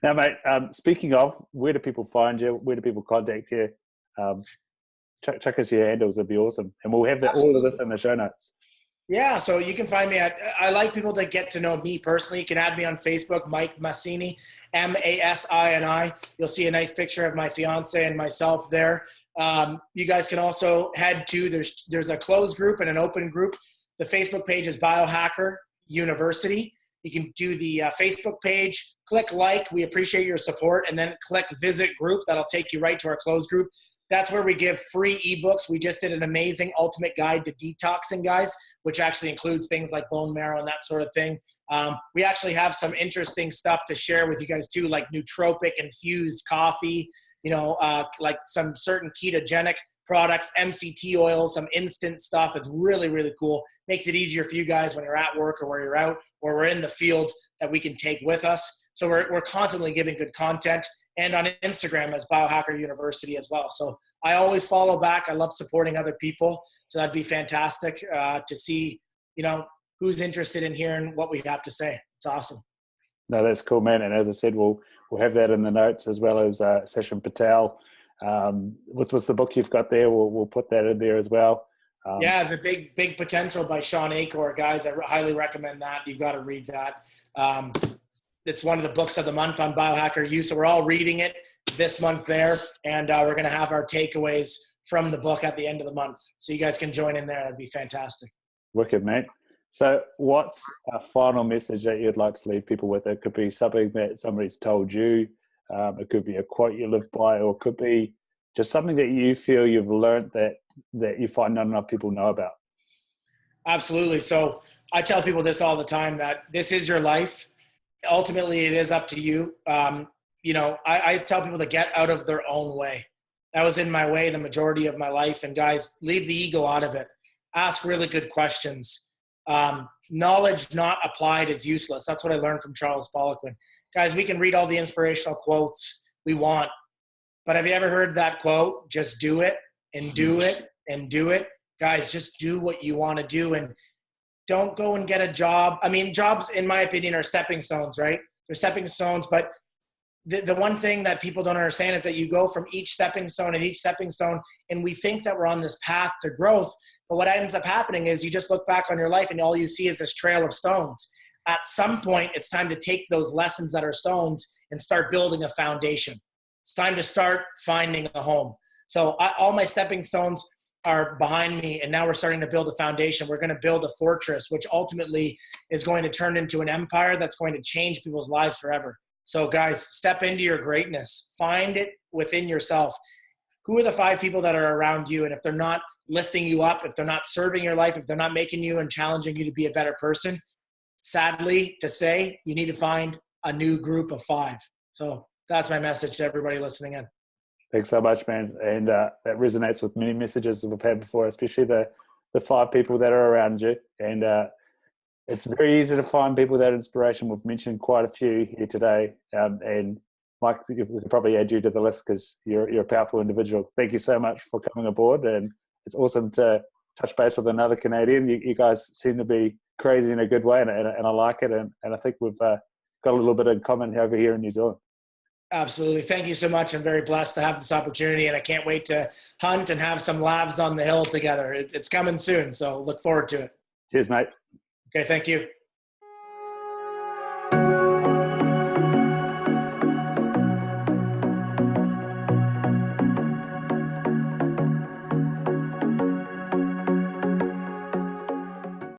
Speaker 1: Now, mate, speaking of, where do people find you? Where do people contact you? Check us your handles. It'd be awesome. And we'll have all of this in the show notes.
Speaker 2: Yeah, so you can find me I like people to get to know me personally. You can add me on Facebook, Mike Masini, Masini. You'll see a nice picture of my fiance and myself there. You guys can also head to, there's a closed group and an open group. The Facebook page is BioHacker University. You can do the Facebook page, click like, we appreciate your support, and then click visit group. That'll take you right to our closed group. That's where we give free ebooks. We just did an amazing ultimate guide to detoxing, guys, which actually includes things like bone marrow and that sort of thing. We actually have some interesting stuff to share with you guys too, like nootropic infused coffee, like some certain ketogenic products, MCT oil, some instant stuff. It's really, really cool. Makes it easier for you guys when you're at work or where you're out or we're in the field that we can take with us. So we're constantly giving good content. And on Instagram as BioHacker University as well. So I always follow back. I love supporting other people. So that'd be fantastic to see, who's interested in hearing what we have to say. It's awesome.
Speaker 1: No, that's cool, man. And as I said, we'll have that in the notes as well as Session Patel. What's the book you've got there? We'll put that in there as well.
Speaker 2: The Big Potential by Sean Acor, guys. I highly recommend that. You've got to read that. It's one of the books of the month on BioHacker U. So we're all reading it this month there. And we're going to have our takeaways from the book at the end of the month. So you guys can join in there. That'd be fantastic.
Speaker 1: Wicked, mate. So what's a final message that you'd like to leave people with? It could be something that somebody's told you. It could be a quote you live by, or it could be just something that you feel you've learned that you find not enough people know about.
Speaker 2: Absolutely. So I tell people this all the time, that this is your life. Ultimately, it is up to you. I tell people to get out of their own way. That was in my way the majority of my life. And guys, leave the ego out of it. Ask really good questions. Knowledge not applied is useless. That's what I learned from Charles Poliquin. Guys, we can read all the inspirational quotes we want, but have you ever heard that quote? Just do it and do it and do it. Guys, just do what you want to do, and don't go and get a job. I mean, jobs, in my opinion, are stepping stones, right? They're stepping stones, but the one thing that people don't understand is that you go from each stepping stone and each stepping stone, and we think that we're on this path to growth. But what ends up happening is you just look back on your life and all you see is this trail of stones. At some point, it's time to take those lessons that are stones and start building a foundation. It's time to start finding a home. So all my stepping stones are behind me, and now we're starting to build a foundation. We're going to build a fortress, which ultimately is going to turn into an empire that's going to change people's lives forever. So guys, step into your greatness. Find it within yourself. Who are the 5 people that are around you? And if they're not lifting you up, if they're not serving your life, if they're not making you and challenging you to be a better person, sadly to say, you need to find a new group of 5. So that's my message to everybody listening in.
Speaker 1: Thanks so much, man. And that resonates with many messages that we've had before, especially the 5 people that are around you. And it's very easy to find people that inspiration. We've mentioned quite a few here today. And Mike, we could probably add you to the list because you're a powerful individual. Thank you so much for coming aboard. And it's awesome to touch base with another Canadian. You guys seem to be crazy in a good way, and I like it. And I think we've got a little bit in common over here in New Zealand.
Speaker 2: Absolutely. Thank you so much. I'm very blessed to have this opportunity, and I can't wait to hunt and have some labs on the hill together. It's coming soon, so look forward to it.
Speaker 1: Cheers, mate.
Speaker 2: Okay, thank you.